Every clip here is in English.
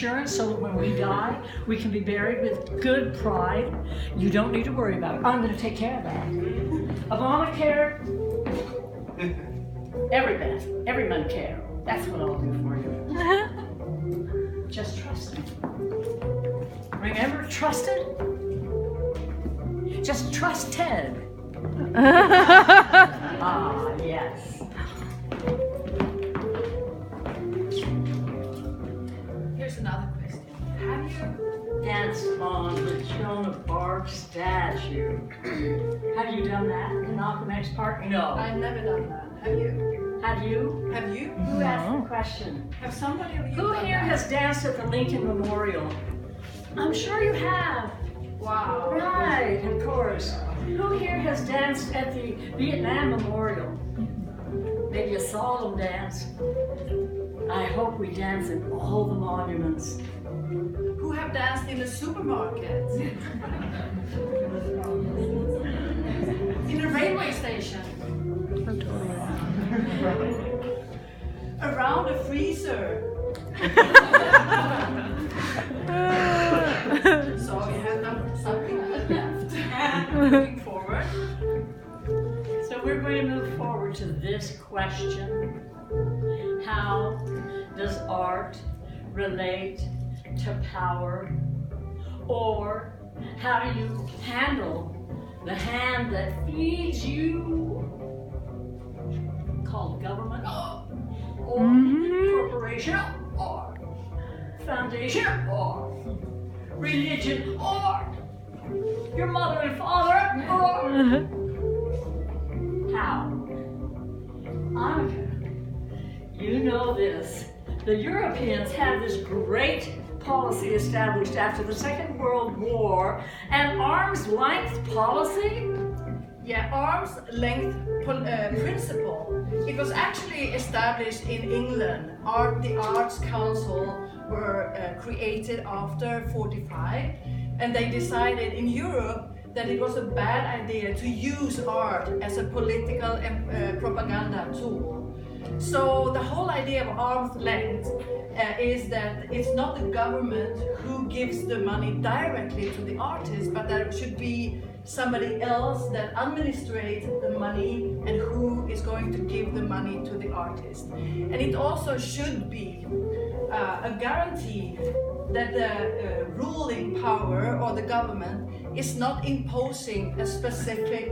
insurance so that when we die, we can be buried with good pride. You don't need to worry about it. I'm going to take care of that. Obamacare, every man care. That's what I'll do for you. Just trust me. Remember, trusted? Just trust Ted. Ah, yes. Here's another question. Have you Danced on the Joan of Arc statue. Have you done that in Malcolm X Park? No. I've never done that. Have you? Have you? Have you? Who asked the question? Have somebody of you Who done here that? has danced at the Lincoln Memorial? I'm sure you have. Wow. Right, of course. Who here has danced at the Vietnam Memorial? Maybe a solemn dance. I hope we dance in all the monuments. Who have danced in the supermarket? In a railway station? Around a freezer? So we have something left. Moving forward. So we're going to move forward to this question. How does art relate to power? Or how do you handle the hand that feeds you, called government, or corporation, or foundation, or religion, or your mother and father, or how? Annika, you know this. The Europeans had this great policy established after the Second World War, an arm's length policy. Yeah, arm's length principle. It was actually established in England. The Arts Council were created after 45, and they decided in Europe that it was a bad idea to use art as a political and propaganda tool. So the whole idea of arm's length is that it's not the government who gives the money directly to the artist, but there should be somebody else that administrates the money and who is going to give the money to the artist. And it also should be a guarantee that the ruling power or the government is not imposing a specific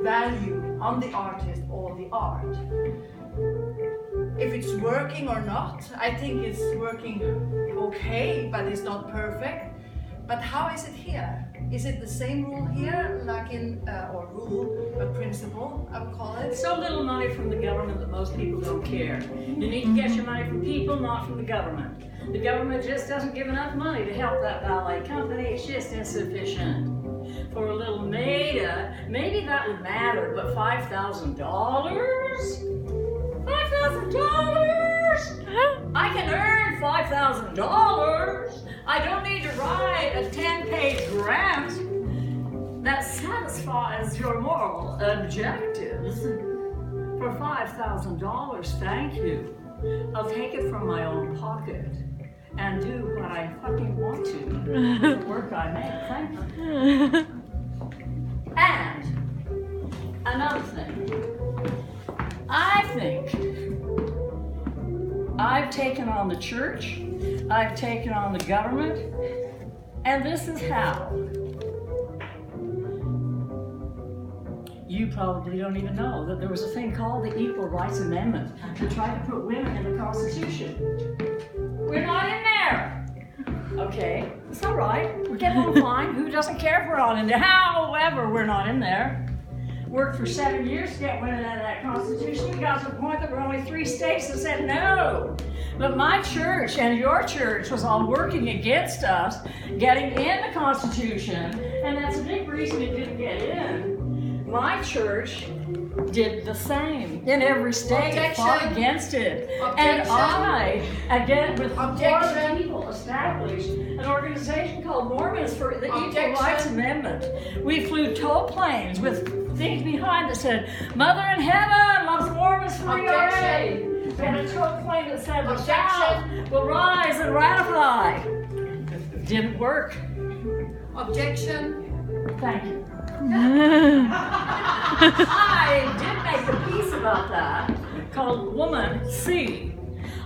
value on the artist or the art. If it's working or not, I think it's working okay, but it's not perfect. But how is it here? Is it the same rule here, like in, or rule, a principle, I would call it? So little money from the government that most people don't care. You need to get your money from people, not from the government. The government just doesn't give enough money to help that ballet company. It's just insufficient. For a little Maida, maybe that would matter, but $5,000? $5,000? I can earn $5,000. I don't need to write a 10-page grant that satisfies your moral objectives. For $5,000, thank you. I'll take it from my own pocket and do what I fucking want to with the work I make. Thank you. And another thing. I think I've taken on the church, I've taken on the government, and this is how. You probably don't even know that there was a thing called the Equal Rights Amendment to try to put women in the Constitution. We're not in there. Okay, it's all right. We get along fine. Who doesn't care if we're not in there? However, we're not in there. Worked for 7 years to get women out of that Constitution. We got to the point that there were only 3 states that said no. But my church and your church was all working against us getting in the Constitution, and that's a big reason it didn't get in. My church did the same in every state, fought against it. And I, again, with 4 other people, established an organization called Mormons for the Equal Rights Amendment. We flew tow planes with things behind that said, Mother in Heaven loves Mormons for ERA. had a proclaim that said the South will rise and ratify. Didn't work. Objection. Thank you. I did make a piece about that called Woman C.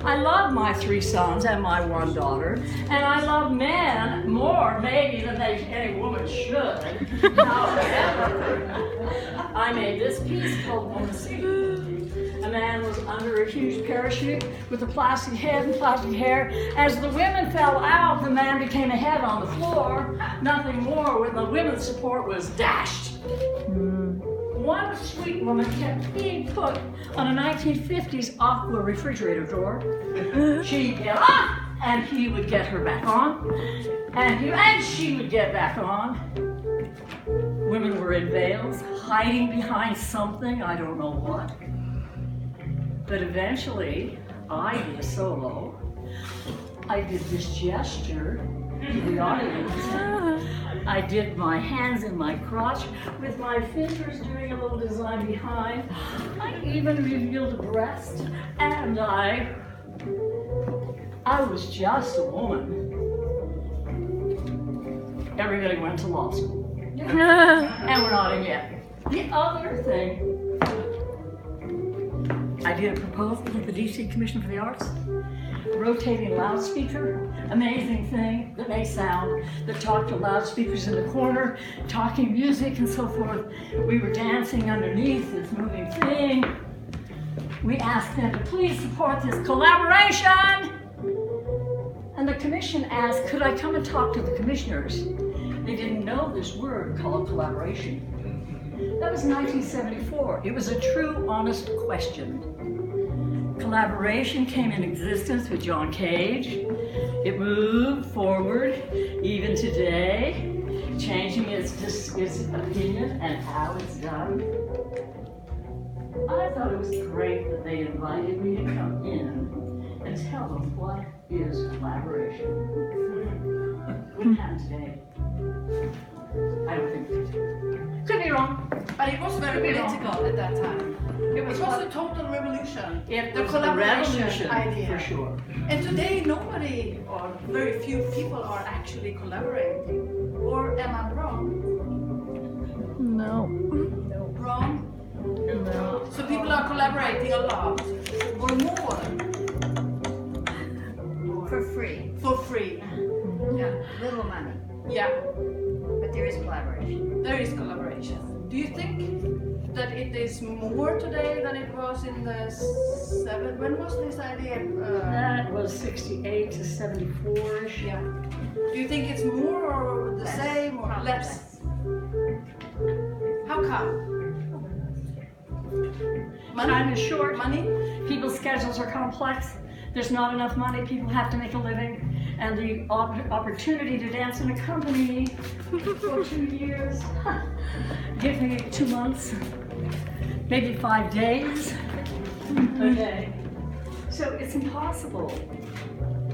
I love my 3 sons and my 1 daughter, and I love men more maybe than any woman should. However, I made this piece called Woman C. A man was under a huge parachute with a plastic head and plastic hair. As the women fell out, the man became a head on the floor. Nothing more when the women's support was dashed. One sweet woman kept being put on a 1950s Aqua refrigerator drawer. She'd get off, and he would get her back on, and she would get back on. Women were in veils, hiding behind something, I don't know what. But eventually, I did a solo. I did this gesture to the audience. I did my hands in my crotch with my fingers doing a little design behind. I even revealed a breast, and I was just a woman. Everybody went to law school. And we're not in yet. The other thing, I did a proposal with the DC Commission for the Arts. Rotating loudspeaker, amazing thing that makes sound, that talked to loudspeakers in the corner, talking music and so forth. We were dancing underneath this moving thing. We asked them to please support this collaboration. And the commission asked, could I come and talk to the commissioners? They didn't know this word called collaboration. That was 1974. It was a true, honest question. Collaboration came in existence with John Cage. It moved forward even today, changing its opinion and how it's done. I thought it was great that they invited me to come in and tell them what is collaboration. Wouldn't happen today. I don't think so. Could be wrong. But it was very political at that time. It was a total revolution. The collaboration idea. For sure. And today nobody or very few people are actually collaborating. Or am I wrong? No. Wrong? No. So people are collaborating a lot. Or more. For free. For free. Yeah. Little money. Yeah. But there is collaboration. There is collaboration. Do you think that it is more today than it was in the when was this idea? That was 68 to 74-ish. Yeah. Do you think it's more or the same or less? How come? Time is short. Money? People's schedules are complex. There's not enough money. People have to make a living. And the opportunity to dance in a company for 2 years, give me 2 months, maybe 5 days a day. So it's impossible.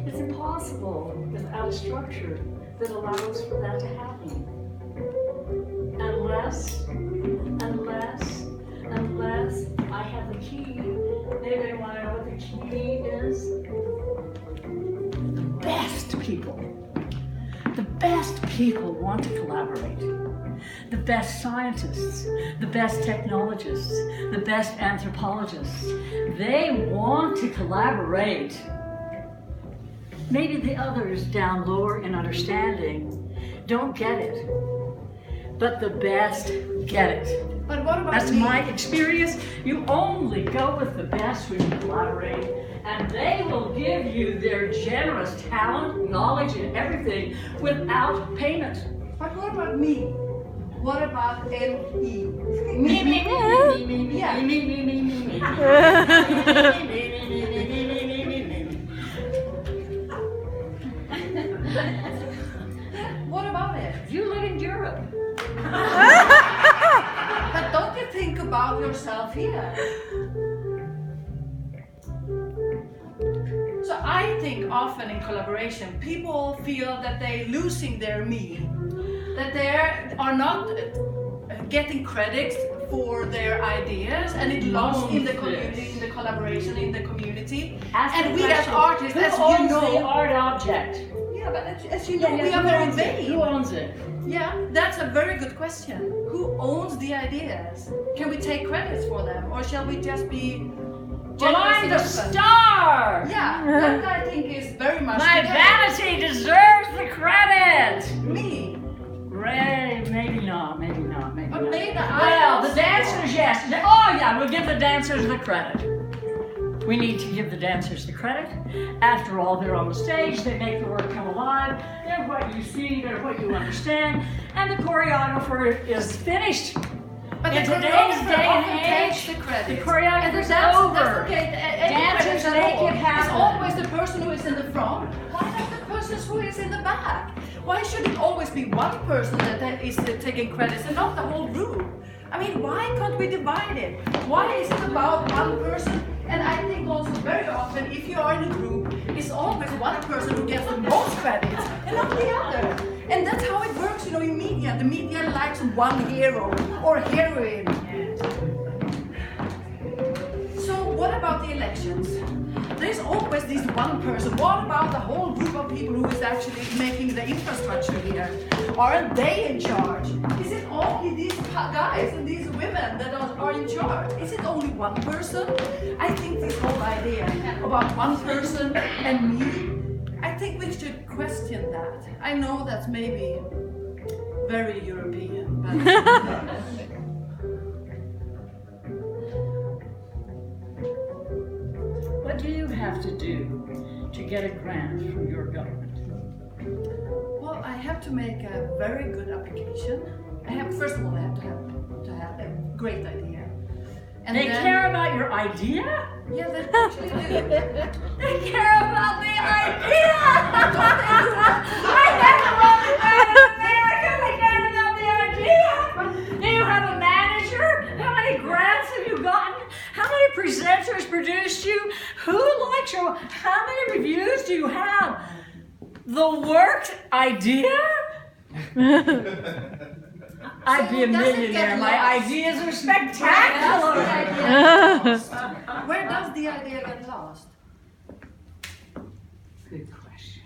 It's impossible without a structure that allows for that to happen. Unless I have the key. Anybody want to know what the key is? The best people want to collaborate. The best scientists, the best technologists, the best anthropologists, they want to collaborate. Maybe the others down lower in understanding don't get it, but the best get it. But what about That's me? my experience. You only go with the best when you collaborate, and they will give you their generous talent, knowledge, and everything without payment. But what about me? What about ME? Me, me, me, me, me, me, Yeah. me, me, me, me, me, me. What about it? You live in Europe. But don't you think about yourself here? So I think often in collaboration, people feel that they're losing their me, that they are not getting credit for their ideas, and it lost in the Owns community, this. in the collaboration, in the community. Ask And the we as question, artists, who as you owns the know, art object? yeah, but as you know, we who are very owns it? vain. Who owns it? Yeah, that's a very good question. Who owns the ideas? Can we take credits for them, or shall we just be Well, generous I'm and the open? star! Yeah, that I think is very much My today. vanity deserves the credit! Me. Ray, maybe not, maybe not, maybe But not. maybe Well, the dancers, yes. Oh, yeah, we'll give the dancers the credit. We need to give the dancers the credit. After all, they're on the stage, they make the work come alive. They're what you see, they're what you understand. And the choreographer is finished. But In the today's choreographer day and often age, takes the credit. the choreographer's That's over. okay. Any Dancers credits at make all. it happen. It's always the person who is in the front. Why not the person who is in the back? Why should it always be one person that is taking credits and not the whole group? I mean, why can't we divide it? Why is it about one person? And I think also very often, if you are in a group, it's always one person who gets the most credits and not the other. And that's how it works, you know, in media. The media likes one hero or heroine. So what about the elections? There's always this one person. What about the whole group of people who is actually making the infrastructure here? Aren't they in charge? Is it only these guys and these women that are in charge? Is it only one person? I think this whole idea about one person and me, I think we should question that. I know that's maybe very European, but What do you have to do to get a grant from your government? well, I have to make a very good application. First of all, I have to have a great idea. And They then- care about your idea? Yeah, they actually do. They care about the idea! I never wrote it down in America. They care about the idea. Do you have a manager? How many grants have you gotten? How many presenters produced you? Who likes you? How many reviews do you have? The worked idea? I'd be a So does it millionaire. get My lost? ideas are spectacular. Where does the idea get lost? Good question.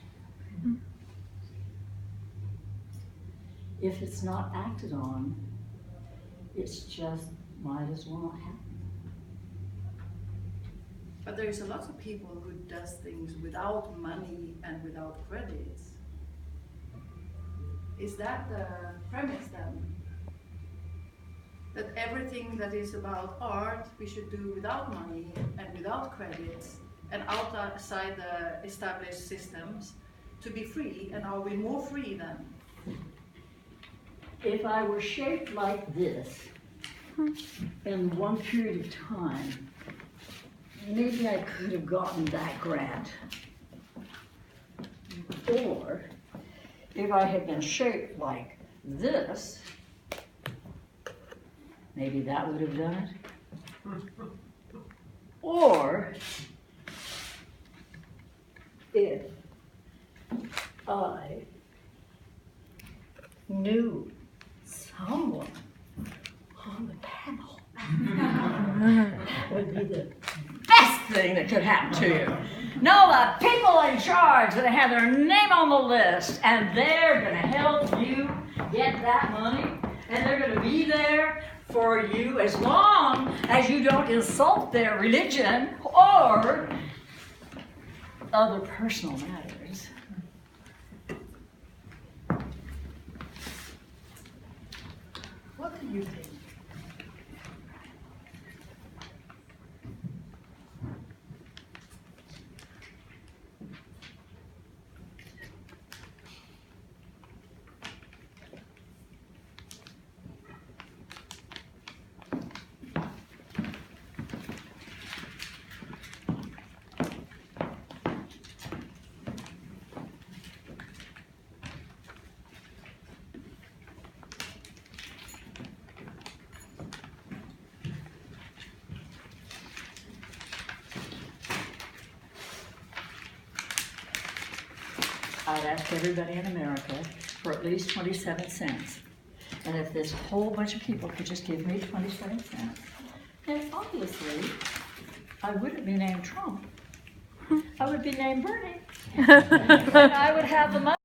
If it's not acted on, it's just might as well not happen. But there's a lot of people who does things without money and without credits. Is that the premise then? That everything that is about art we should do without money and without credits and outside the established systems to be free, and are we more free then? If I were shaped like this in one period of time, maybe I could have gotten that grant. Or if I had been shaped like this, maybe that would have done it. Or if I knew someone on the panel would be the best thing that could happen to you. No, the people in charge that have their name on the list, and they're going to help you get that money, and they're going to be there for you as long as you don't insult their religion or other personal matters. What do you think? I'd ask everybody in America for at least 27 cents And if this whole bunch of people could just give me 27 cents, then obviously I wouldn't be named Trump. I would be named Bernie. And I would have the money.